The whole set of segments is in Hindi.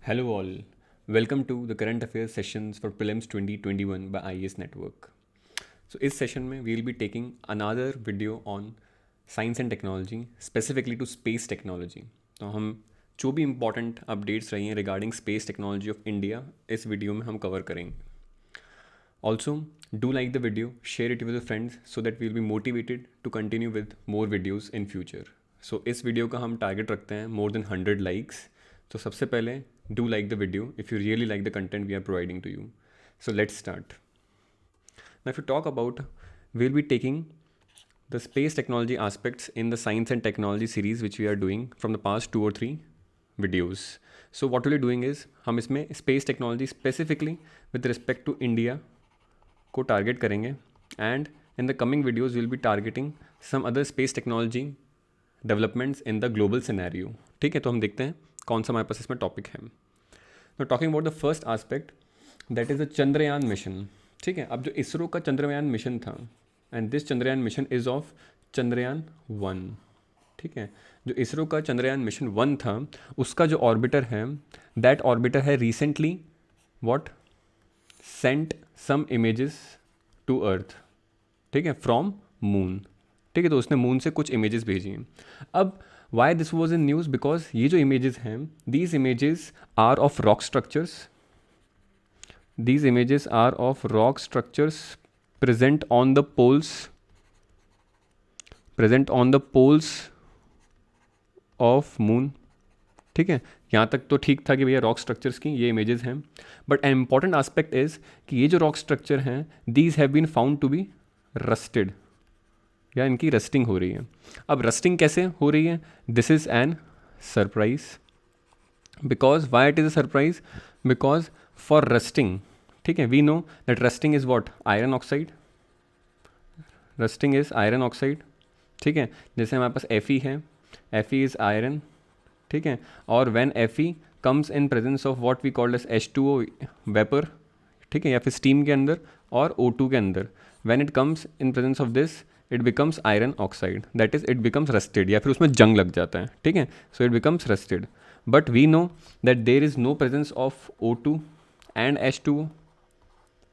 Hello all. Welcome to the current affairs sessions for prelims 2021 by IES Network. So इस सेशन में we will be taking another video on science and technology, specifically to space technology. तो हम जो भी important updates रही हैं regarding space technology of India इस वीडियो में हम कवर करेंगे. Also, do like the video, share it with your friends so that we will be motivated to continue with more videos in future. So इस वीडियो का हम टारगेट रखते हैं more than 100 likes. तो सबसे पहले do like the video if you really like the content we are providing to you. So let's start. Now if you talk about, we'll be taking the space technology aspects in the science and technology series which we are doing from the past 2 or 3 videos. So what we'll be doing is हम इसमें space technology specifically with respect to India को टारगेट करेंगे and in the coming videos we'll be targeting some other space technology developments in the global scenario. ठीक है, तो हम देखते हैं कौन सा हमारे पास इसमें टॉपिक है. तो talking about the first aspect that is the Chandrayaan mission. ठीक है, अब जो इसरो का चंद्रयान मिशन था and this Chandrayaan mission is of Chandrayaan 1. ठीक है, जो इसरो का चंद्रयान मिशन 1 था उसका जो ऑर्बिटर है दैट ऑर्बिटर है recently what sent some images to earth. ठीक है, फ्रॉम मून. ठीक है, तो उसने मून से कुछ इमेजेस भेजी हैं. अब why this was in news, because ये जो इमेजेस हैं these images are of rock structures. These images are of rock structures present on the poles of moon. ठीक है, यहाँ तक तो ठीक था कि भैया रॉक स्ट्रक्चर्स की ये इमेजेस हैं, but an important aspect is कि ये जो रॉक स्ट्रक्चर हैं these have been found to be rusted, या इनकी रस्टिंग हो रही है. अब रस्टिंग कैसे हो रही है, this is an surprise. Because why it is a surprise, because for rusting, ठीक है, we know that rusting is what iron oxide. Rusting is iron oxide. ठीक है, जैसे हमारे पास Fe है, Fe इज़ आयरन. ठीक है, और when Fe comes in presence of what we called as H2O vapour, ठीक है, या फिर स्टीम के अंदर और O2 के अंदर, when it comes in presence of this it becomes iron oxide, that is it becomes rusted, या फिर उसमें जंग लग जाता है. ठीक है, so it becomes rusted. But we know that there is no presence of O2 and H2O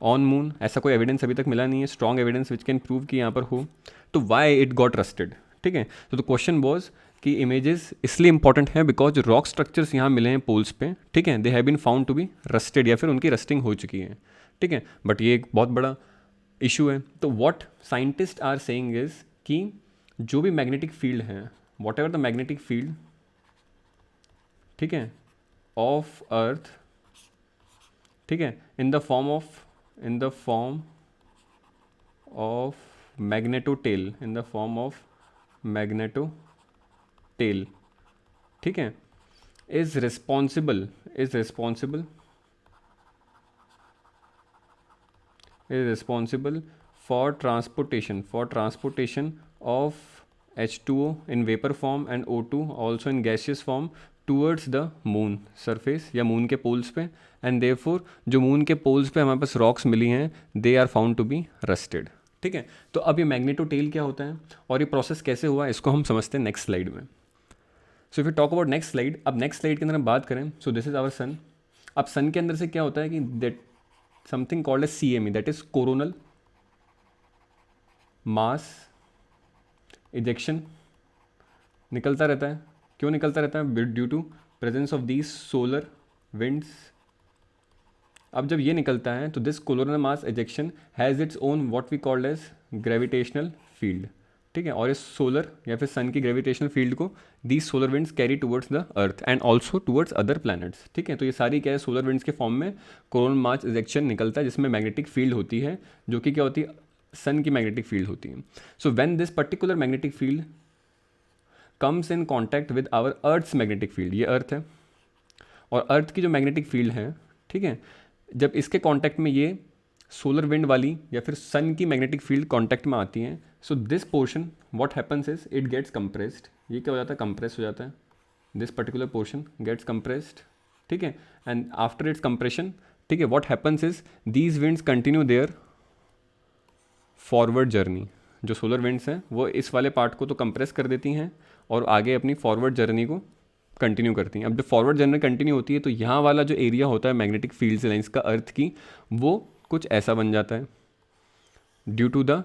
on moon. ऐसा कोई एविडेंस अभी तक मिला नहीं है, strong evidence which can prove कि यहाँ पर हो. तो वाई इट गॉट रस्टेड. ठीक है, तो द क्वेश्चन वॉज कि इमेजेस इसलिए इंपॉर्टेंट है बिकॉज जो रॉक स्ट्रक्चर्स यहाँ मिले हैं पोल्स पे, ठीक है, they have been found to be rusted, या फिर उनकी रस्टिंग हो चुकी है. ठीक है, बट ये एक बहुत बड़ा इशू है. तो what scientist are saying is कि जो भी मैग्नेटिक फील्ड है, whatever the magnetic field, ठीक है, ऑफ अर्थ, ठीक है, in the form of magnetotail, in the form of magnetotail, ठीक है, is responsible for transportation of H2O in vapor form and O2 also in gaseous form towards the moon surface या मून के पोल्स पे. एंड देयरफॉर जो मून के पोल्स पे हमारे पास रॉक्स मिली हैं they are found to be rusted. ठीक है, तो अब ये मैग्नेटोटेल क्या होता है और ये प्रोसेस कैसे हुआ इसको हम समझते हैं नेक्स्ट स्लाइड में. So if you talk about next slide, अब नेक्स्ट स्लाइड के अंदर हम बात करें, so this is our sun. अब सन के अंदर से क्या होता है कि that something called as CME, that is coronal mass ejection निकलता रहता है. क्यों निकलता रहता है, due to presence of these solar winds. अब जब ये निकलता है तो this coronal mass ejection has its own what we called as gravitational field. ठीक है, और इस सोलर या फिर सन की ग्रेविटेशनल फील्ड को these solar winds carry towards the earth and also towards other planets. ठीक है, तो ये सारी क्या है, सोलर विंड्स के फॉर्म में कोरोनल मास इजेक्शन निकलता है जिसमें मैग्नेटिक फील्ड होती है जो कि क्या होती है, सन की मैग्नेटिक फील्ड होती है. So when this particular magnetic field comes in contact with our earth's magnetic field, ये अर्थ है और अर्थ की जो मैग्नेटिक फील्ड है, ठीक है, जब इसके कॉन्टैक्ट में ये सोलर विंड वाली या फिर सन की मैग्नेटिक फील्ड कॉन्टैक्ट में आती हैं, so this portion what happens is it gets compressed. ये क्या हो जाता है, कंप्रेस हो जाता है. This particular portion gets compressed. ठीक है, एंड आफ्टर इट्स कंप्रेशन, ठीक है, what happens is these winds continue their forward journey. जो सोलर विंड्स हैं वो इस वाले पार्ट को तो कंप्रेस कर देती हैं और आगे अपनी फॉरवर्ड जर्नी को कंटिन्यू करती हैं। अब जब फॉरवर्ड जनरल कंटिन्यू होती है तो यहाँ वाला जो एरिया होता है मैग्नेटिक फील्ड से लाइंस का अर्थ की, वो कुछ ऐसा बन जाता है due to the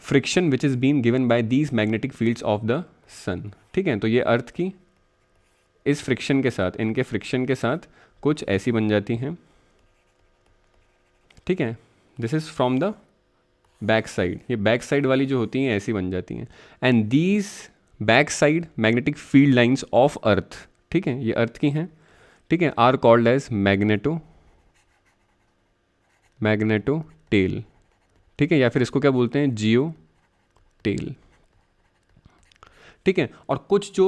friction which is been given by these magnetic fields of the sun. ठीक है, तो ये अर्थ की इस फ्रिक्शन के साथ, इनके फ्रिक्शन के साथ कुछ ऐसी बन जाती हैं। ठीक है, this is from the back side, ये बैक साइड वाली जो होती हैं ऐसी बन जाती हैं। And these back side magnetic field lines of अर्थ, ठीक है, ये अर्थ की हैं, ठीक है, are called as magneto tail. ठीक है, या फिर इसको क्या बोलते हैं, जियो टेल। ठीक है, और कुछ जो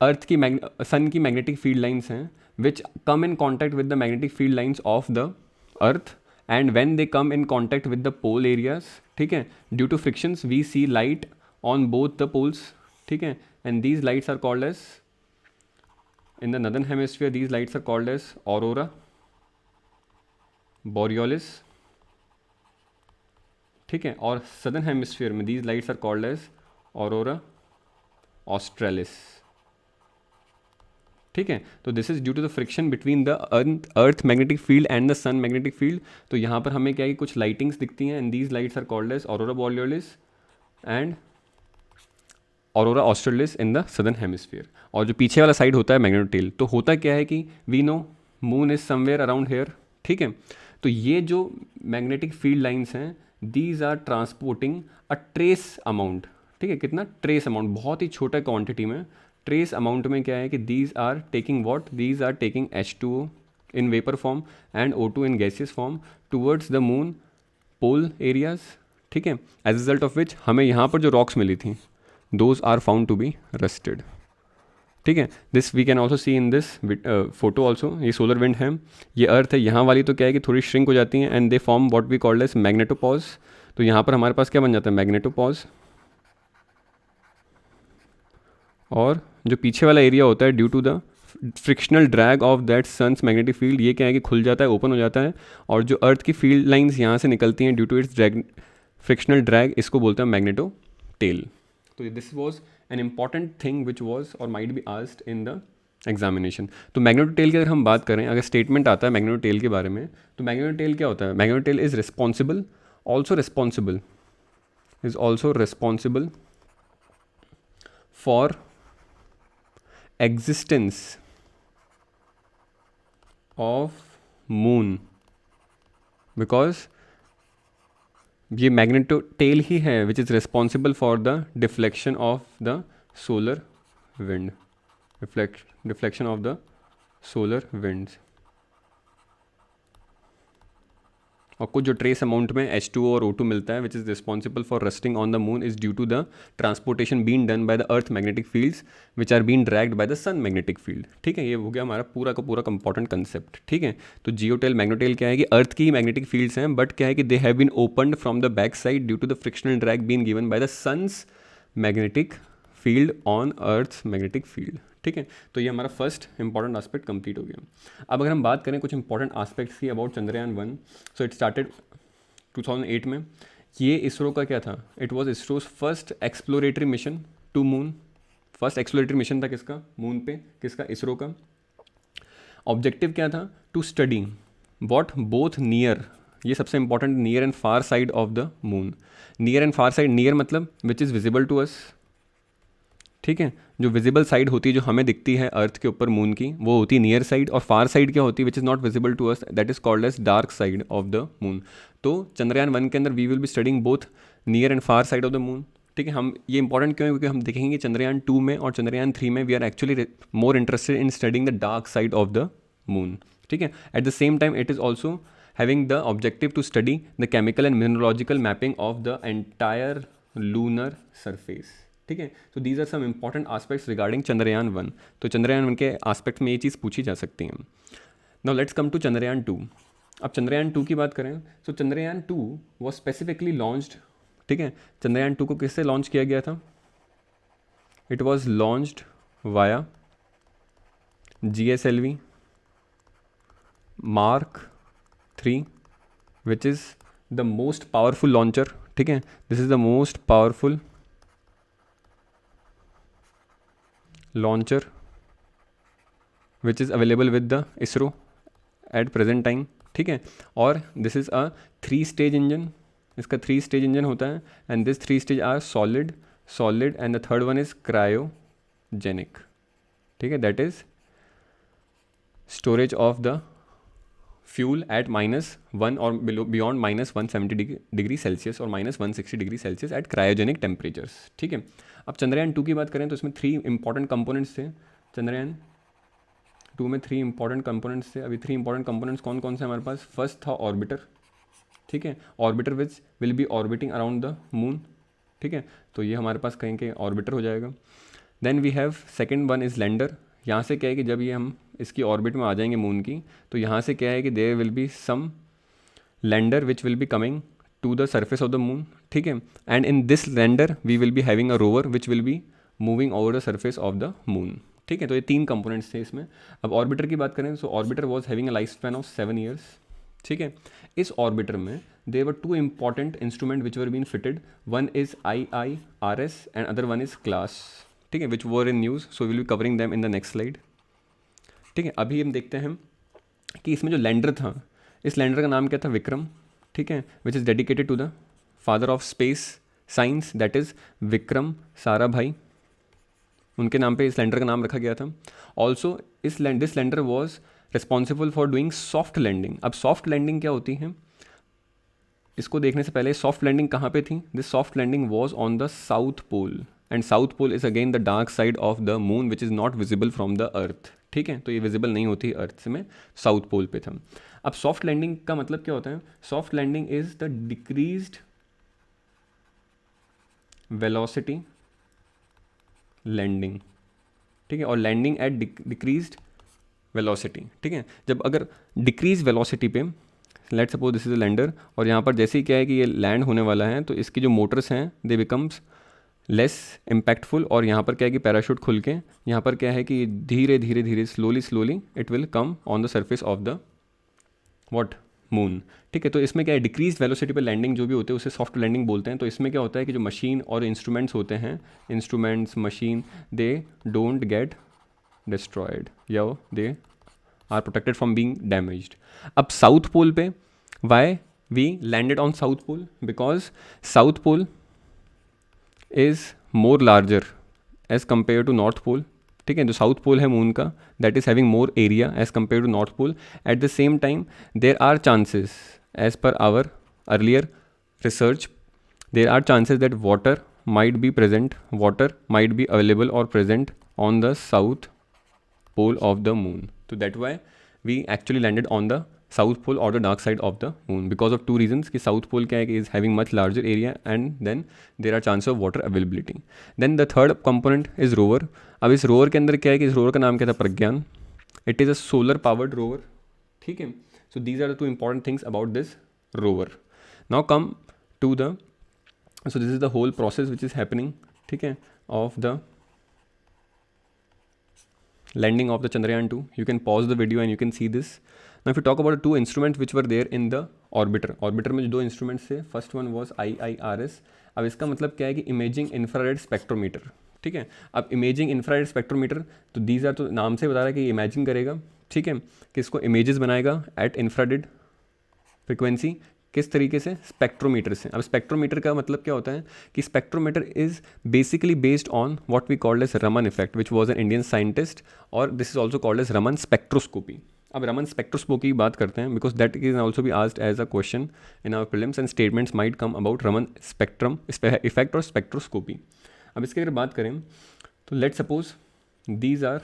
अर्थ की सन की मैग्नेटिक फील्ड लाइंस हैं which come in contact with the magnetic field lines of the earth, and when they come in contact with the pole areas, ठीक है, due to frictions we see light on both the poles. ठीक है, and these lights are called as, in the northern hemisphere these lights are called as aurora borealis. ठीक है, और सदर्न हेमिस्फीयर में these lights are called as aurora australis. ठीक है, तो this is due to the friction between the earth magnetic field and the sun magnetic field. तो यहाँ पर हमें क्या है कि कुछ लाइटिंग्स दिखती हैं, and these lights are called as aurora borealis and aurora australis in the southern hemisphere. और जो पीछे वाला साइड होता है मैग्नेटोटेल, तो होता क्या है कि we know moon is somewhere around here. ठीक है, तो ये जो मैग्नेटिक फील्ड लाइंस हैं these are transporting a trace amount. ठीक है, कितना ट्रेस अमाउंट, बहुत ही छोटा क्वांटिटी में, ट्रेस अमाउंट में क्या है कि these are taking what, these are taking H2O in vapour form and O2 in gaseous form towards the moon pole areas. ठीक है, एज रिजल्ट ऑफ विच हमें यहाँ पर जो रॉक्स मिली थी those are found to be rusted. ठीक है, this we can also see in this photo also. ये सोलर विंड है, ये अर्थ है, यहाँ वाली तो क्या है कि थोड़ी श्रिंक हो जाती हैं and they form what we called as magnetopause. तो यहाँ पर हमारे पास क्या बन जाता है, मैग्नेटोपॉज। और जो पीछे वाला एरिया होता है due to the frictional drag of that sun's magnetic field, ये क्या है कि खुल जाता है, ओपन हो जाता है, और जो अर्थ की फील्ड लाइंस यहाँ से निकलती हैं due to its drag, frictional drag, इसको बोलते हैं मैग्नेटो टेल। तो this was an important thing which was or might be asked in the examination. तो मैग्नेटो टेल की अगर हम बात करें, अगर स्टेटमेंट आता है मैग्नेटो टेल के बारे में, तो मैग्नेटो टेल क्या होता है, magneto tail is responsible for existence of moon, because ये मैग्नेटो टेल ही है which is responsible for the deflection of the solar wind, deflection of the solar winds. और कुछ जो ट्रेस अमाउंट में H2O और O2 मिलता है which is responsible for rusting on the moon is due to the transportation been done by the earth magnetic fields which are been dragged by the sun magnetic field. ठीक है, ये हो गया हमारा पूरा का पूरा इंपॉर्टेंट कंसेप्ट। ठीक है, तो जियोटेल मैग्नेटोटेल क्या है कि अर्थ की मैग्नेटिक फील्ड्स हैं, बट क्या है कि they have been opened from the back side due to the frictional drag been given by the sun's magnetic field on earth magnetic field. ठीक है, तो ये हमारा फर्स्ट इंपॉर्टेंट एस्पेक्ट कंप्लीट हो गया। अब अगर हम बात करें कुछ इंपॉर्टेंट एस्पेक्ट्स की about Chandrayaan 1, so it started 2008 में। ये इसरो का क्या था, it was ISRO's first exploratory mission to moon. First exploratory mission था किसका, मून पे, किसका, इसरो का। ऑब्जेक्टिव क्या था, to study what both near, ये सबसे important, near and far side of the moon. Near and far side, near मतलब which is visible to us. ठीक है, जो विजिबल साइड होती है जो हमें दिखती है अर्थ के ऊपर मून की, वो होती है नियर साइड, और फार साइड क्या होती है which is not visible to us, that is called as dark side of the moon. तो चंद्रयान 1 के अंदर we will be studying both near and far side of the moon. ठीक है, हम ये इंपॉर्टेंट क्यों है, क्योंकि हम देखेंगे चंद्रयान 2 में और चंद्रयान 3 में we are actually more interested in studying the dark side of the moon. ठीक है, at the same time it is also having the objective to study the chemical and mineralogical mapping of the entire lunar surface. ठीक है, तो these are some important aspects regarding Chandrayaan 1। तो चंद्रयान 1 के आस्पेक्ट में ये चीज़ पूछी जा सकती है। Now let's come to Chandrayaan 2। अब चंद्रयान 2 की बात करें, so Chandrayaan 2 was specifically launched. ठीक है, चंद्रयान 2 को किससे लॉन्च किया गया था, it was launched via GSLV Mark 3 which is the most powerful launcher. ठीक है, this is the most powerful launcher which is available with the ISRO at present time, ठीक है। और this is a 3 stage engine, इसका 3 स्टेज इंजन होता है, and this 3 stage are solid, solid and the third one is cryogenic, ठीक है। That is storage of the fuel eight -1 और बियॉन्ड -170 डिग्री सेल्सियस और -160 degree Celsius at cryogenic temperatures, ठीक है। अब चंद्रयान 2 की बात करें तो इसमें 3 इंपॉर्टेंट कंपोनेंट्स थे। चंद्रयान 2 में 3 इंपॉर्टेंट कंपोनेंट्स थे। अभी 3 इंपॉर्टेंट कंपोनेंट्स कौन कौन से हमारे पास? फर्स्ट था ऑर्बिटर, ठीक है, orbiter which will B orbiting around the moon, ठीक है, तो ये हमारे पास कहीं के ऑर्बिटर हो जाएगा। Then we have second one is lander. यहाँ से क्या है कि जब ये हम इसकी ऑर्बिट में आ जाएंगे मून की, तो यहाँ से क्या है कि there will be some lander which will be coming to the surface of the moon, ठीक है, and in this lander we will be having a rover which will be moving over the surface of the moon, ठीक है। तो ये 3 कंपोनेंट्स थे इसमें। अब ऑर्बिटर की बात करें तो orbiter was having a life span of 7 years, ठीक है। इस ऑर्बिटर में there were 2 important instrument which were been fitted, one is IIRS and other one is class, ठीक है, which were in news, so will be covering them in the next slide, ठीक है। अभी हम देखते हैं कि इसमें जो लैंडर था, इस लैंडर का नाम क्या था? विक्रम, ठीक है, which is dedicated to the father of space science, that is Vikram Sarabhai, उनके नाम पे इस लैंडर का नाम रखा गया था। Also this lander was responsible for doing soft landing. अब सॉफ्ट लैंडिंग क्या होती है, इसको देखने से पहले सॉफ्ट लैंडिंग कहाँ पे थी? This soft landing was on the south pole, and south pole is again the dark side of the moon which is not visible from the earth, ठीक है, तो ये विजिबल नहीं होती अर्थ में, साउथ पोल पे था। अब सॉफ्ट लैंडिंग का मतलब क्या होता है? Soft landing is the decreased velocity landing, ठीक है, और लैंडिंग एट डिक्रीज्ड वेलोसिटी, ठीक है। जब अगर डिक्रीज वेलोसिटी पे, let suppose this is a lander, और यहाँ पर जैसे ही क्या है कि ये लैंड होने वाला है, तो इसकी जो मोटर्स हैं दे बिकम्स लेस इम्पैक्टफुल, और यहाँ पर क्या है कि पैराशूट खुल के यहाँ पर क्या है कि धीरे धीरे धीरे slowly it will come on the surface of the what moon, ठीक है। तो इसमें क्या है, डिक्रीज वेलोसिटी पे लैंडिंग जो भी होते हैं उसे सॉफ्ट लैंडिंग बोलते हैं। तो इसमें क्या होता है कि जो मशीन और इंस्ट्रूमेंट्स होते हैं, instruments machine, they don't get destroyed या they are protected from being damaged. अब साउथ पोल पे why we landed on south pole? Because south pole is more larger as compare to north pole, ठीक है। जो साउथ पोल है मून का, that is having more area as compare to north pole. At the same time there are chances, as per our earlier research, there are chances that water might be present, water might be available or present on the south pole of the moon. So that's why we actually landed on the south pole or the dark side of the moon, because of 2 reasons कि south pole क्या है is having much larger area and then there are chances of water availability. Then the third component is rover. अब इस rover के अंदर क्या है कि इस rover का नाम क्या था? प्रज्ञान. It is a solar powered rover, ठीक है. So these are the 2 important things about this rover. Now come to the, so this is the whole process which is happening, ठीक है, of the landing of the Chandrayaan 2. You can pause the video and you can see this. Now if you talk about the 2 instruments which were there in the orbiter, orbiter में जो 2 instruments थे, first one was IIRS. अब इसका मतलब क्या है कि इमेजिंग इंफ्रारेड स्पेक्ट्रोमीटर, ठीक है. अब इमेजिंग इंफ्रारेड स्पेक्ट्रोमीटर, तो दीज आर, तो नाम से बता रहा है कि इमेजिंग करेगा, ठीक है, कि इसको इमेजेस बनाएगा एट इंफ्रारेड फ्रिक्वेंसी. किस तरीके से? स्पेक्ट्रोमीटर से. अब स्पेक्ट्रोमीटर का मतलब क्या होता है कि spectrometer is basically based on what we called as Raman effect, which was an Indian scientist, और this is also called as Raman spectroscopy. अब रमन स्पेक्ट्रोस्कोपी की बात करते हैं, because that is also be asked as a question in our prelims and statements might come about Raman spectrum effect और स्पेक्ट्रोस्कोपी. अब इसकी अगर बात करें तो let suppose these are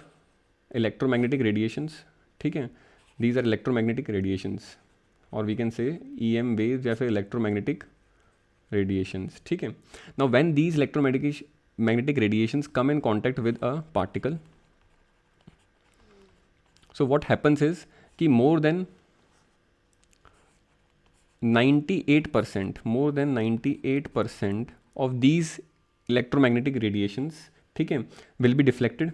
electromagnetic radiations, ठीक है, दीज आर इलेक्ट्रोमैग्नेटिक रेडिएशंस, और we can say EM waves या फिर इलेक्ट्रोमैग्नेटिक रेडिएशंस, ठीक है. Now when these electromagnetic radiations come in contact with a particle, so what happens is कि more than 98% of these electromagnetic radiations, ठीक है, will be deflected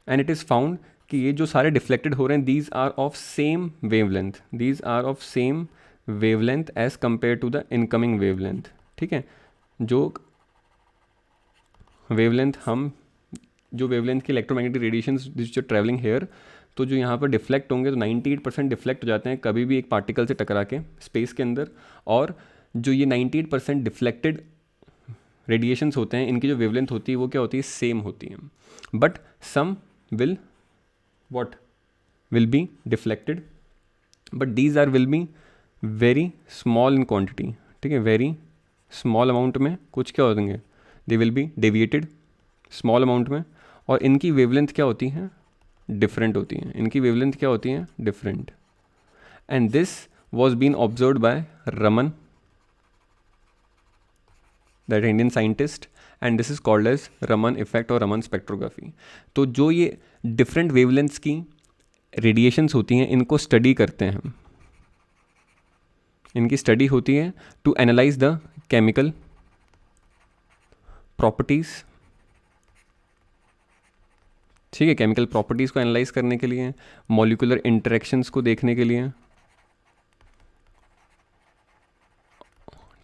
and it is found कि ये जो सारे डिफ्लेक्टेड हो रहे हैं, these are of same wavelength as compare to the incoming wavelength, ठीक है. जो वेवलेंथ हम जो वेवलेंथ के इलेक्ट्रोमैग्नेटिक रेडिएशंस जो ट्रैवलिंग हेयर, तो जो यहाँ पर डिफ्लेक्ट होंगे तो 98% डिफ्लेक्ट हो जाते हैं कभी भी एक पार्टिकल से टकरा के स्पेस के अंदर, और जो ये 98% डिफ्लेक्टेड रेडिएशंस होते हैं इनकी जो वेवलेंथ होती है वो क्या होती है, सेम होती है, but some will what will be deflected, but these are will be very small in quantity, ठीक है, वेरी स्मॉल अमाउंट में कुछ क्या होंगे, they will be deviated small amount में, और इनकी वेवलेंथ क्या होती है, डिफरेंट होती हैं, इनकी वेवलेंथ क्या होती हैं, different, and this was been observed by Raman, that Indian scientist, and this is called as Raman effect और रमन स्पेक्ट्रोग्राफी। तो जो ये डिफरेंट वेवलेंथ्स की रेडिएशंस होती हैं इनको स्टडी करते हैं हम, इनकी स्टडी होती है to analyse the chemical properties, ठीक है, केमिकल प्रॉपर्टीज़ को एनालाइज करने के लिए, मॉलिक्यूलर इंटरेक्शंस को देखने के लिए,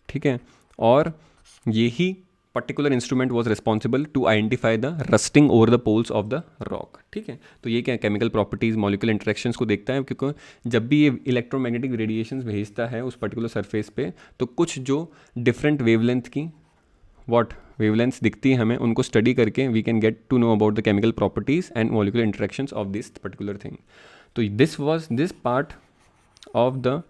ठीक है, और यही particular instrument was responsible to identify the rusting over the poles of the rock, ठीक है। तो ये क्या केमिकल प्रॉपर्टीज़ मॉलिक्यूलर इंटरेक्शंस को देखता है, क्योंकि जब भी ये इलेक्ट्रोमैग्नेटिक रेडिएशंस भेजता है उस पर्टिकुलर सरफेस पे, तो कुछ जो डिफरेंट वेवलेंथ की वेवलेंथ्स दिखती है हमें, उनको स्टडी करके we can get to know about the chemical properties and molecular interactions of this particular thing. तो this part of the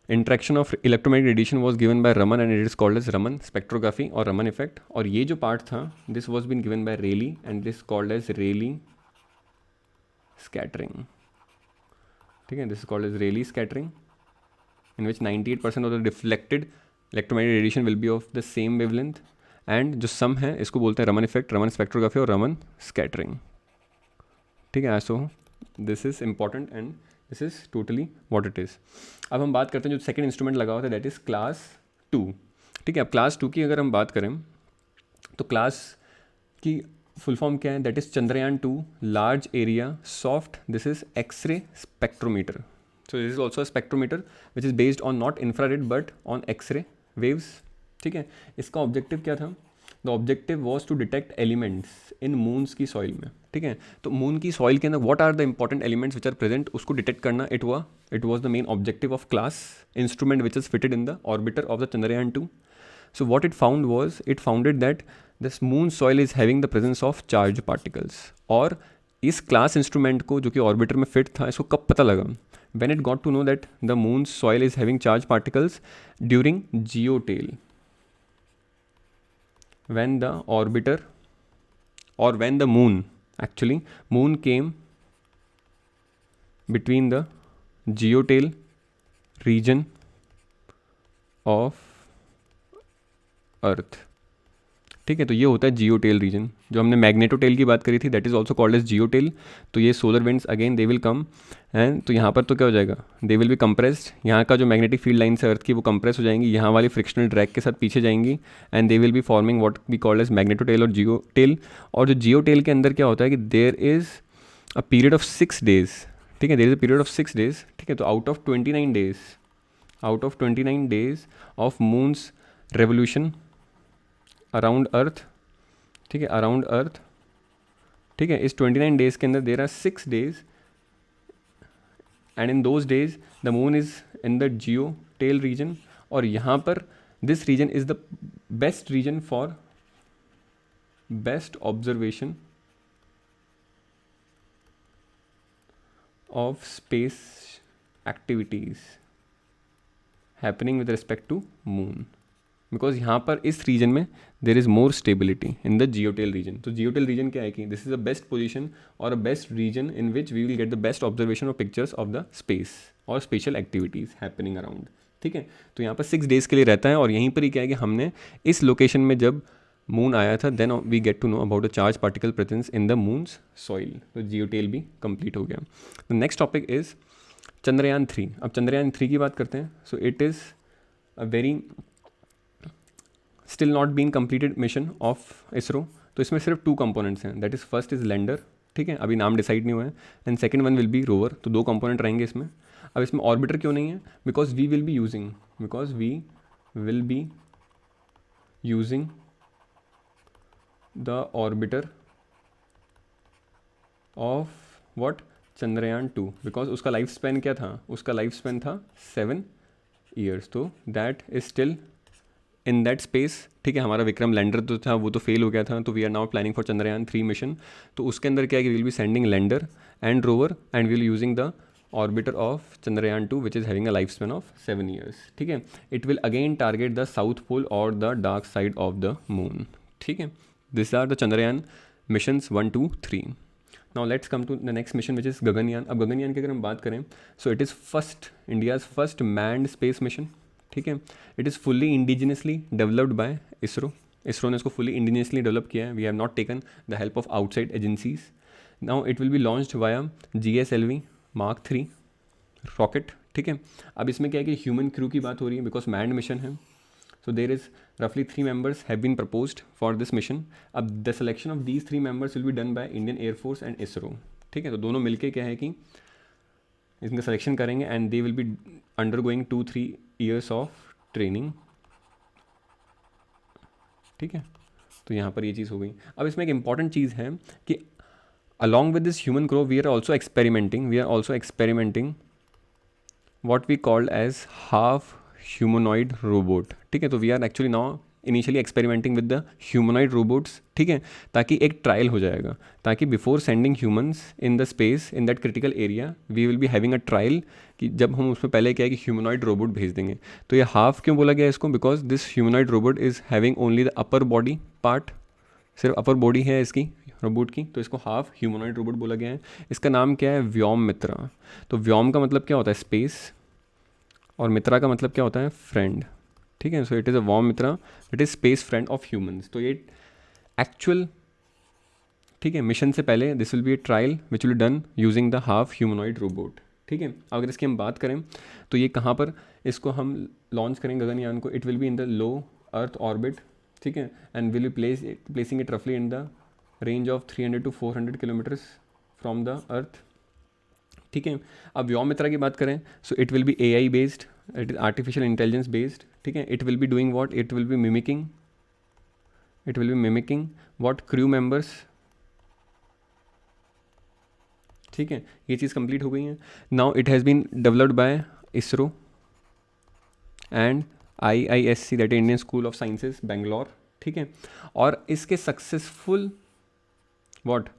interaction of electromagnetic radiation was given by Raman and it is called as Raman spectrography और रमन इफेक्ट, और ये जो पार्ट था this was been given by Rayleigh and this called as Rayleigh scattering, ठीक है, this is called as Rayleigh scattering, in which 98% of the deflected electromagnetic radiation will be of the same wavelength, and जो सम है इसको बोलते हैं रमन इफेक्ट, रमन स्पेक्ट्रोग्राफी और रमन स्कैटरिंग, ठीक है। सो this is important and this is totally what it is. अब हम बात करते हैं जो सेकेंड इंस्ट्रूमेंट लगा हुआ था दैट इज़ क्लास 2, ठीक है। अब क्लास 2 की अगर हम बात करें तो क्लास की फुल फॉर्म क्या है, that is Chandrayaan 2 large area soft, this is X ray spectrometer, so this is also a spectrometer which is based on not infrared but on x-ray waves, ठीक है। इसका ऑब्जेक्टिव क्या था, the objective was to detect elements in moon's की सॉइल में, ठीक है। तो मून की सॉइल के अंदर what are the important elements which are present, उसको डिटेक्ट करना it was the main objective of class instrument which is fitted in the orbiter of the Chandrayaan 2। So what it found was, it founded that this moon soil is having the presence of charge particles, और इस क्लास इंस्ट्रूमेंट को जो कि ऑर्बिटर में फिट था इसको कब पता लगा, when it got to know that the moon's soil is having charged particles during geotail, when the orbiter or when the moon came between the geotail region of earth, ठीक है। तो ये होता है जियोटेल रीजन, जो हमने मैग्नेटोटेल की बात करी थी that is also called as geotail. तो ये solar winds again they will come and तो यहाँ पर तो क्या हो जाएगा, दे विल बी कंप्रेस्ड, यहाँ का जो मैग्नेटिक फील्ड लाइन्स है अर्थ की वो कंप्रेस हो जाएंगी, यहाँ वाली फ्रिक्शनल ड्रैग के साथ पीछे जाएंगी and they will be forming what we called as magnetotail और जियोटेल। और जो जियोटेल के अंदर क्या होता है कि there is a period of 6 days, ठीक है, there is a period of 6 days, ठीक है। तो out of 29 days of moon's revolution around earth, ठीक है, अराउंड अर्थ, ठीक है, इस 29 डेज के अंदर there are 6 days and in those days the moon is in the geotail region, और यहाँ पर this region is the best region for best observation of space activities happening with respect to moon, because यहाँ पर इस रीजन में there is more stability in the geotail region. तो जियोटेल रीजन क्या है कि this is a best position और a best region in which we will get the best observation of pictures of the space और स्पेशल एक्टिविटीज़ हैपनिंग अराउंड, ठीक है। तो यहाँ पर 6 डेज़ के लिए रहता है, और यहीं पर ही क्या है कि हमने इस लोकेशन में जब मून आया था then we get to know about the charge particle presence in the moon's soil. तो जियोटेल भी कंप्लीट हो गया। The next topic is Chandrayaan 3। अब चंद्रयान 3 की बात करते हैं। So it is a very still not been completed mission of ISRO. तो इसमें सिर्फ 2 कंपोनेंट्स हैं, that is first is lander, ठीक है, अभी नाम डिसाइड नहीं हुआ है, and second one will be rover. तो 2 कंपोनेंट रहेंगे इसमें। अब इसमें ऑर्बिटर क्यों नहीं है, because we will be using the orbiter of what, Chandrayaan 2, because उसका लाइफ स्पैन क्या था, उसका लाइफ स्पैन था 7 ईयर्स, तो that is still in that space. ठीक है, हमारा विक्रम लैंडर तो था, वो तो फेल हो गया था, तो we are now planning for Chandrayaan 3 mission. तो उसके अंदर क्या है कि will be sending lander and rover and will using the orbiter of Chandrayaan 2 which is having a life span of 7 years. ठीक है, it will again target the south pole और the dark side of the moon. ठीक है, this are the Chandrayaan missions 1, 2, 3। Now let's come to the next mission which is Gaganyaan. अब गगनयान की अगर हम बात करें, so it is first, India's first manned space mission. ठीक है, it is fully indigenously developed by ISRO. ISRO ने इसको फुल्ली इंडिजिनसली डेवलप किया है, we have not taken the help of outside agencies. Now it will be launched via GSLV Mark 3 rocket. ठीक है, अब इसमें क्या है कि ह्यूमन क्रू की बात हो रही है बिकॉज मैन्ड मिशन है। So there is roughly 3 members have been proposed for this mission. अब the selection of these 3 members will be done by Indian Air Force and ISRO. ठीक है, तो दोनों मिलके क्या है कि इनका सिलेक्शन करेंगे and they will B undergoing 2-3 years of training. ठीक है, तो यहाँ पर ये चीज़ हो गई। अब इसमें एक इंपॉर्टेंट चीज़ है कि along with this human crew we are also experimenting what we called as half humanoid robot। ठीक है, तो we are actually now initially experimenting with the humanoid robots. ठीक है, ताकि एक ट्रायल हो जाएगा, ताकि before sending humans in the space in that critical area we will be having a trial, कि जब हम उसमें पहले क्या है कि ह्यूमनॉइड रोबोट भेज देंगे। तो ये हाफ क्यों बोला गया इसको, because this humanoid robot is having only the upper body part, सिर्फ अपर बॉडी है इसकी रोबोट की, तो इसको हाफ ह्यूमनॉइड रोबोट बोला गया है। इसका नाम क्या है, व्योम मित्रा। तो व्योम का मतलब क्या होता है, स्पेस, और मित्रा का मतलब क्या होता है, फ्रेंड। ठीक है, so it is a Vyom Mitra, it is space friend of humans. तो ये एक्चुअल, ठीक है, मिशन से पहले this will be A trial which will done using the half humanoid robot. ठीक है, अगर इसकी हम बात करें तो ये कहाँ पर इसको हम लॉन्च करेंगे गगनयान को, it will be in the low earth orbit. ठीक है, and will be placing it रफली in the range of 300 to 400 kilometres from the earth. ठीक है, अब व्योम मित्रा की बात करें, so it will be AI based, it is artificial intelligence based. ठीक है, it will be doing what, it will be mimicking what, crew members. ठीक है, ये चीज़ कंप्लीट हो गई है। Now it has been developed by ISRO and IISC, that Indian school of sciences Bangalore. ठीक है, और इसके सक्सेसफुल व्हाट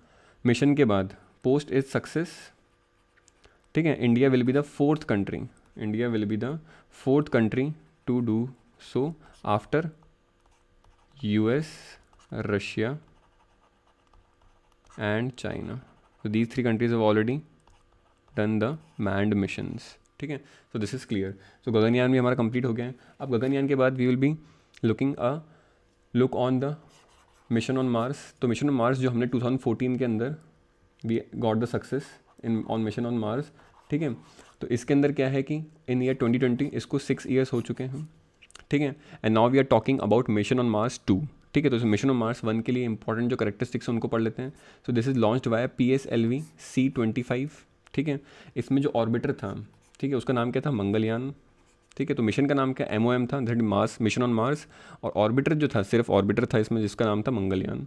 मिशन के बाद, पोस्ट इज सक्सेस, ठीक है, India will be the fourth country to do so after US, Russia and China. So these 3 countries have already done the manned missions. ठीक है, so this is clear. So Gaganyaan भी हमारा कंप्लीट हो गया है। अब गगनयान के बाद we will be look on the mission on Mars. तो मिशन ऑन मार्स जो हमने 2014 के अंदर we got the success in on mission on Mars. ठीक है, तो इसके अंदर क्या है कि इन ईयर 2020 इसको 6 ईयर्स हो चुके हैं। ठीक है, and now we are talking about mission on Mars 2। ठीक है, तो मिशन ऑन मार्स 1 के लिए इंपॉर्टेंट जो करेक्टरिस्टिक्स हैं उनको पढ़ लेते हैं। So this is launched by PSLV C-25। ठीक है, इसमें जो ऑर्बिटर था, ठीक है, उसका नाम क्या था, मंगलयान। ठीक है, तो मिशन का नाम क्या, MOM था, that Mars, mission on Mars, और ऑर्बिटर जो था सिर्फ ऑर्बिटर था इसमें, जिसका नाम था Mangalyaan.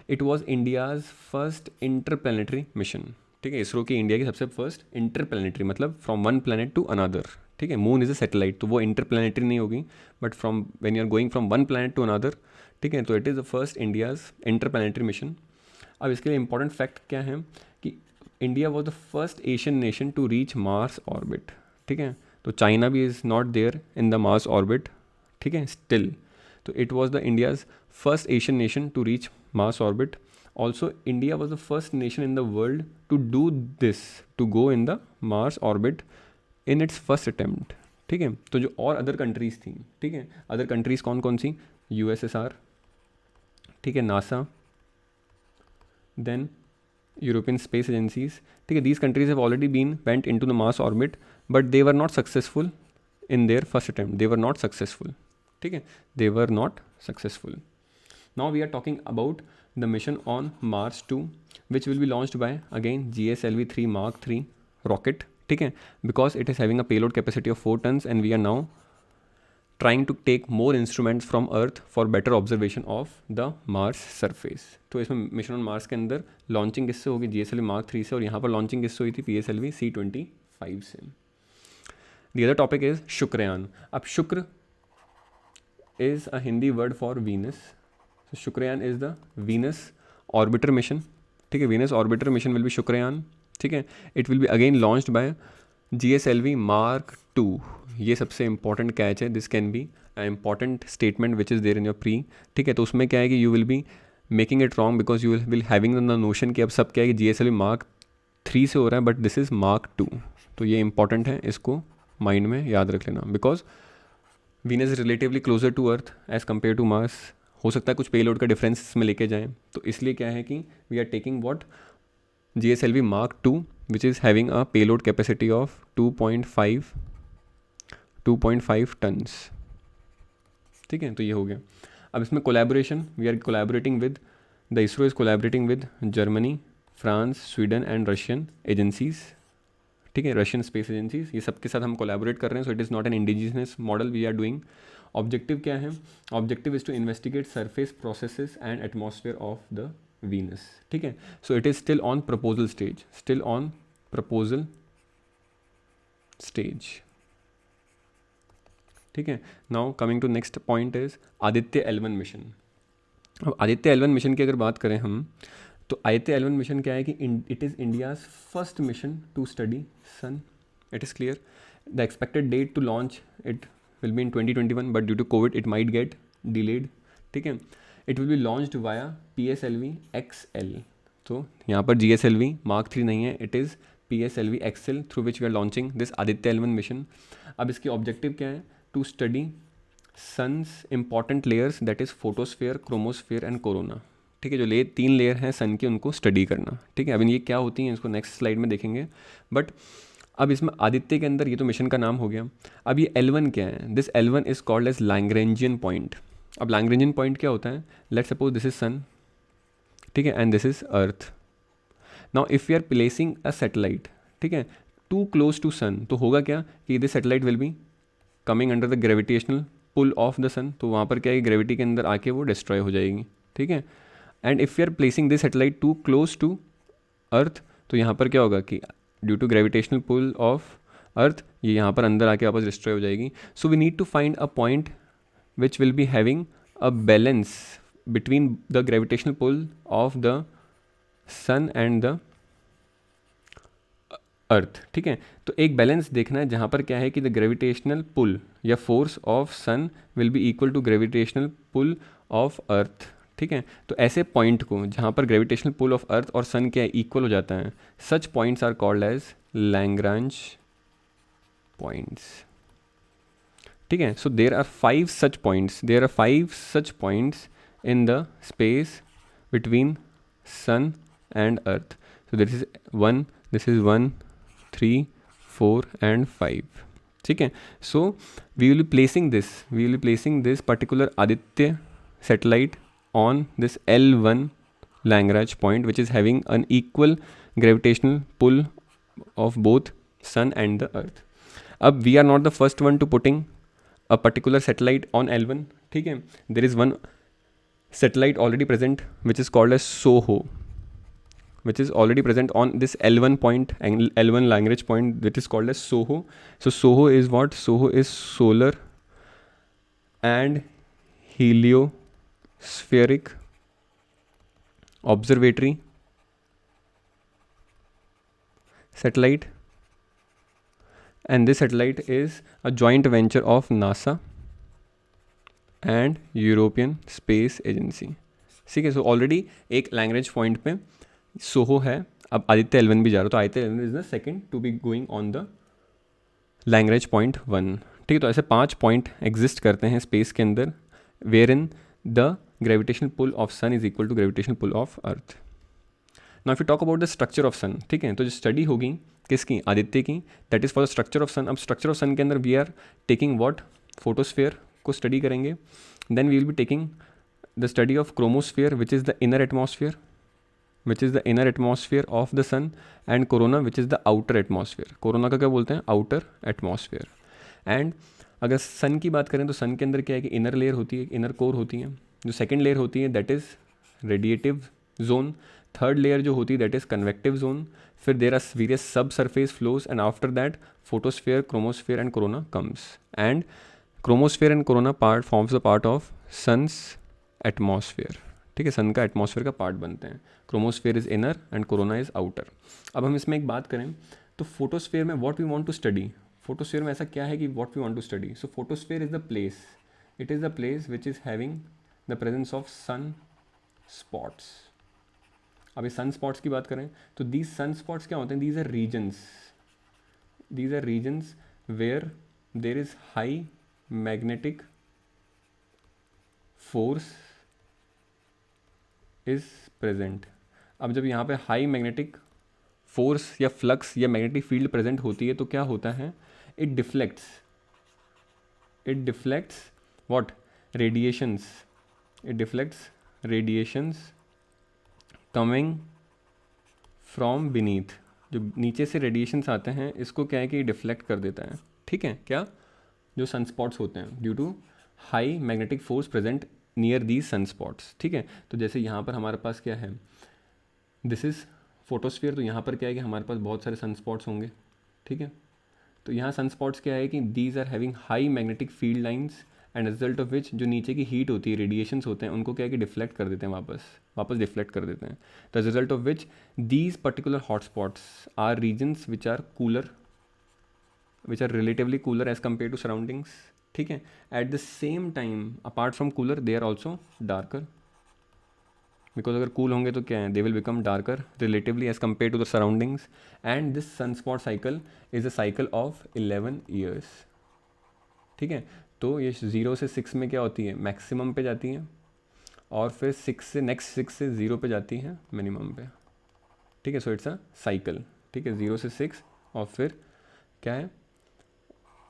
It was India's first interplanetary mission. ठीक है, इसरो की इंडिया की सबसे फर्स्ट इंटरप्लैनेटरी, मतलब from one planet to another. ठीक है, मून इज़ अ सैटेलाइट, तो वो इंटरप्लैनेटरी नहीं होगी, but from when you are going from one planet to another. ठीक है, तो it is the first India's interplanetary mission. अब इसके लिए इंपॉर्टेंट फैक्ट क्या है कि India was the first Asian nation to reach Mars orbit. ठीक है, तो चाइना भी is not there in the Mars orbit. ठीक है, स्टिल, तो it was the India's first Asian nation to reach Mars orbit. Also India was the first nation in the world to do this, to go in the Mars orbit in its first attempt. ठीक है, तो जो और अदर कंट्रीज़ थी, ठीक है, अदर कंट्रीज़ कौन कौन सी, USSR, ठीक है, NASA, then European space agencies. ठीक है, these countries have already been went into the Mars orbit, but they were not successful in their first attempt, they were not successful. ठीक है, they were not successful. Now we are talking about the mission on Mars 2 which will be launched by again GSLV 3 Mark 3 rocket. ठीक है, because it is having a payload capacity of 4 tons and we are now trying to take more instruments from Earth for better observation of the Mars surface. तो इसमें मिशन ऑन मार्स के अंदर लॉन्चिंग किससे होगी, GSLV Mark 3 से, और यहाँ पर लॉन्चिंग किससे हुई थी, PSLV C-25 से. The other topic is Shukrayaan. अब शुक्र is a Hindi word for Venus. So Shukrayaan is the Venus orbiter mission. ठीक है, Venus orbiter mission will be Shukrayaan. ठीक है, it will be again launched by GSLV Mark 2. ये सबसे इंपॉर्टेंट कैच है. This can be a important statement which is there in your pre. ठीक है, तो उसमें क्या है कि you will be making it wrong because you will having the notion कि अब सब क्या है कि GSLV Mark 3 से हो रहा है, बट दिस इज़ Mark 2. तो ये इंपॉर्टेंट है, इसको माइंड में याद रख लेना. Because Venus is relatively closer to Earth as compare to Mars. हो सकता है कुछ पेलोड का डिफरेंस इसमें लेके जाएँ, तो इसलिए क्या है कि we are taking what GSLV Mark 2 which is having a payload capacity of 2.5 tons. ठीक है, तो ये हो गया. अब इसमें collaboration, we are collaborating with the ISRO is collaborating with Germany, France, Sweden and Russian agencies. ठीक है, रशियन स्पेस एजेंसीज, ये सब के साथ हम कोलैबोरेट कर रहे हैं. So it is not an indigenous model we are doing. Objective क्या है, objective is to investigate surface processes and atmosphere of the Venus. ठीक है, so it is still on proposal stage, still on proposal stage. ठीक है, now coming to next point is Aditya L1 mission. अब आदित्य L1 मिशन की अगर बात करें हम, तो आदित्य L1 मिशन क्या है कि it is India's first mission to study sun. It is clear. The expected date to launch it will be in 2021, but due to Covid it might get delayed. ठीक है, it will be launched via PSLV XL. तो यहाँ पर GSLV Mark 3 नहीं है, it is PSLV XL through which we are launching this Aditya L1 mission. अब इसकी ऑब्जेक्टिव क्या है, to study sun's important layers that is photosphere, chromosphere and corona. ठीक है, जो 3 लेयर हैं सन की, उनको स्टडी करना. ठीक है, अब ये क्या होती हैं इसको नेक्स्ट स्लाइड में देखेंगे. बट अब इसमें आदित्य के अंदर ये तो मिशन का नाम हो गया. अब ये L1 क्या है, this L1 is called as Lagrangian point. अब लैग्रेंजियन पॉइंट क्या होता है, let's suppose this is sun. ठीक है, and this is Earth. Now if you are placing a satellite, ठीक है, टू क्लोज टू सन, तो होगा क्या कि this satellite will be coming under the gravitational pull of the sun. तो वहाँ पर क्या है, ग्रेविटी के अंदर आके वो डिस्ट्रॉय हो जाएगी. ठीक है, and if you are placing this satellite too close to Earth, तो यहाँ पर क्या होगा कि due to gravitational pull of Earth ये यहाँ पर अंदर आके वापस डिस्ट्रॉय हो जाएगी. So we need to find a point which will be having a balance between the gravitational pull of the sun and the earth. ठीक है, तो एक बैलेंस देखना है जहाँ पर क्या है कि द ग्रेविटेशनल पुल या force of sun will be equal to gravitational pull of अर्थ. ठीक है, तो ऐसे पॉइंट को जहाँ पर ग्रेविटेशनल पुल ऑफ अर्थ और सन क्या है, इक्वल हो जाता है, such points are called as Lagrange points. ठीक है, so there are 5 such points in the space between sun and earth. So this is 1, 3, 4 and 5. ठीक है, so we will be placing this particular Aditya satellite on this L1 Lagrange point, which is having an equal gravitational pull of both sun and the earth. अब we are not the first one to putting a particular satellite on L1. ठीक है, there is one satellite already present which is called as SOHO, which is already present on this L1 point, L1 Lagrange point, that is called as SOHO. So SOHO is what? SOHO is solar and heliospheric observatory satellite. And this satellite is a joint venture of NASA and European Space Agency. ठीक है, सो ऑलरेडी एक लैग्रेंज पॉइंट पे सोहो है. अब आदित्य L1 भी जा रहा है, तो Aditya L1 is the second to be going on the Lagrange point 1. ठीक है, तो ऐसे 5 पॉइंट एग्जिस्ट करते हैं स्पेस के अंदर where in the gravitational pull of sun is equal to gravitational pull of earth. Now if you talk about the structure of sun, ठीक है, तो जो स्टडी होगी किसकी, आदित्य की, that is for the structure of sun. अब स्ट्रक्चर ऑफ सन के अंदर we are taking what, photosphere को स्टडी करेंगे. Then we will be taking the study of chromosphere which is the inner atmosphere of the sun, and corona which is the outer atmosphere. Corona का क्या बोलते हैं, आउटर एटमॉस्फेयर. एंड अगर सन की बात करें तो सन के अंदर क्या है कि इनर लेयर होती है, इनर कोर होती है, जो सेकेंड लेयर होती है that is radiative zone, third layer जो होती है दैट इज़ कन्वेक्टिव जोन, फिर there are various subsurface flows and after that photosphere, chromosphere and corona comes, and chromosphere and corona part forms the part of sun's atmosphere. ठीक है, सन का एटमॉस्फेयर का पार्ट बनते हैं। Chromosphere is inner and corona is outer. अब हम इसमें एक बात करें तो फोटोस्फेयर में what we want to study, photosphere में ऐसा क्या है कि what we want to study. So photosphere is the place, it is the place which is having the presence of sun spots. अब इस सन स्पॉट्स की बात करें तो दीज सन स्पॉट्स क्या होते हैं, these are regions where there is high magnetic force is present. अब जब यहाँ पे हाई मैग्नेटिक फोर्स या फ्लक्स या मैग्नेटिक फील्ड प्रेजेंट होती है तो क्या होता है, it deflects what, radiations, it deflects radiations coming from beneath. जो नीचे से रेडिएशंस आते हैं इसको क्या है कि डिफ्लेक्ट कर देता है। ठीक है, क्या, जो सनस्पॉट्स होते हैं due to high magnetic force present near these sunspots. ठीक है, तो जैसे यहाँ पर हमारे पास क्या है, दिस इज़ फोटोस्फीयर, तो यहाँ पर क्या है कि हमारे पास बहुत सारे सनस्पॉट्स होंगे। ठीक है, तो यहाँ सनस्पॉट्स क्या है कि these are having high magnetic field lines and result of which जो नीचे की हीट होती है, रेडिएशंस होते हैं, उनको क्या है कि डिफ्लेक्ट कर देते हैं, वापस डिफ्लेक्ट कर देते हैं। The result of which these particular hotspots are regions which are relatively cooler as compare to surroundings. ठीक है, at the same time apart from cooler they are also darker, because अगर कूल होंगे तो क्या है, they will become darker relatively as compare to the surroundings. And this sunspot cycle is a cycle of 11 years. ठीक है, तो ये 0 से 6 में क्या होती है, मैक्सिमम पे जाती है, और फिर 6 से 0 पे जाती है मिनिमम पे। ठीक है, सो इट्स अ साइकिल। ठीक है, 0 से 6 और फिर क्या है,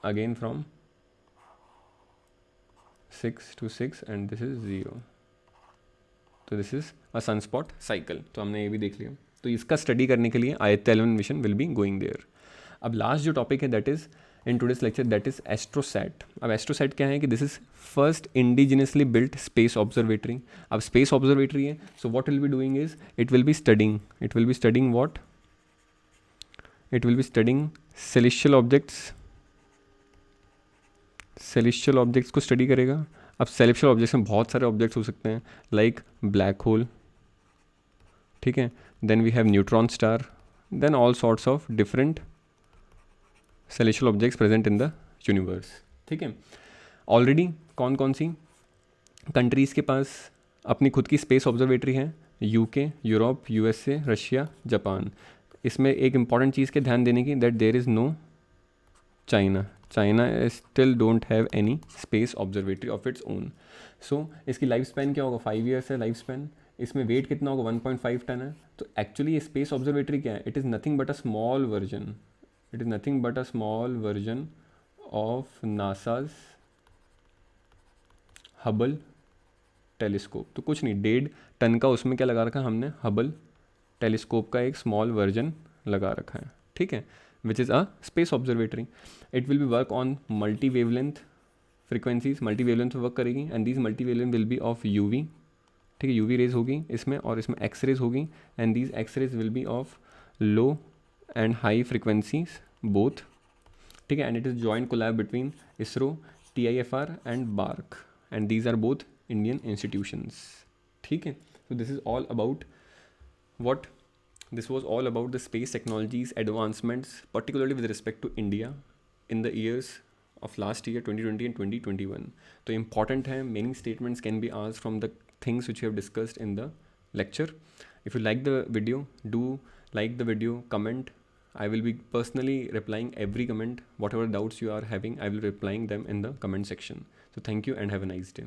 again from 6 to 6 and this is 0, तो this is a sunspot cycle. तो हमने ये भी देख लिया। तो इसका स्टडी करने के लिए Aditya 11 mission will be going there. अब लास्ट जो टॉपिक है that is in today's lecture that is AstroSat. अब एस्ट्रोसैट क्या है कि this is first indigenously built space observatory. अब स्पेस ऑब्जर्वेटरी है, so what will be doing is it will be studying what, it will be studying celestial objects को स्टडी करेगा। अब सेलेस्टियल ऑब्जेक्ट्स में बहुत सारे ऑब्जेक्ट्स हो सकते हैं, लाइक ब्लैक होल, ठीक है, then we have neutron star, then all sorts of different celestial objects present in the universe. ठीक है, ऑलरेडी कौन कौन सी कंट्रीज़ के पास अपनी खुद की स्पेस ऑब्जर्वेटरी है, UK, Europe, USA, Russia, Japan. इसमें एक इंपॉर्टेंट चीज़ के ध्यान देने की, that there is no China still don't have any space observatory of its own. So इसकी लाइफ स्पैन क्या होगा, 5 ईयर्स है लाइफ स्पैन। इसमें वेट कितना होगा, 1.5 टन है। तो एक्चुअली ये स्पेस ऑब्जर्वेटरी क्या है, it is nothing but a small version of NASA's Hubble telescope. तो कुछ नहीं, 1.5 टन का उसमें क्या लगा रखा है हमने, हबल टेलीस्कोप का एक स्मॉल वर्जन लगा रखा है। ठीक है, which is a space observatory. It will be work on multi wavelength frequencies, multi wavelength work करेगी, and these multi wavelength will be of UV. ठीक है, यूवी रेज होगी इसमें, और इसमें एक्स रेज होगी, and these X rays will be of low and high frequencies both. ठीक है, and it is joint collab between ISRO, TIFR and BARC, and these are both Indian institutions. ठीक है, so this is all about what this was all about the space technologies advancements, particularly with respect to India in the years of last year 2020 and 2021. तो important है, many statements can be asked from the things which we have discussed in the lecture. If you like the video, do like the video, comment. I will be personally replying every comment. Whatever doubts you are having, I will be replying them in the comment section. So thank you and have a nice day.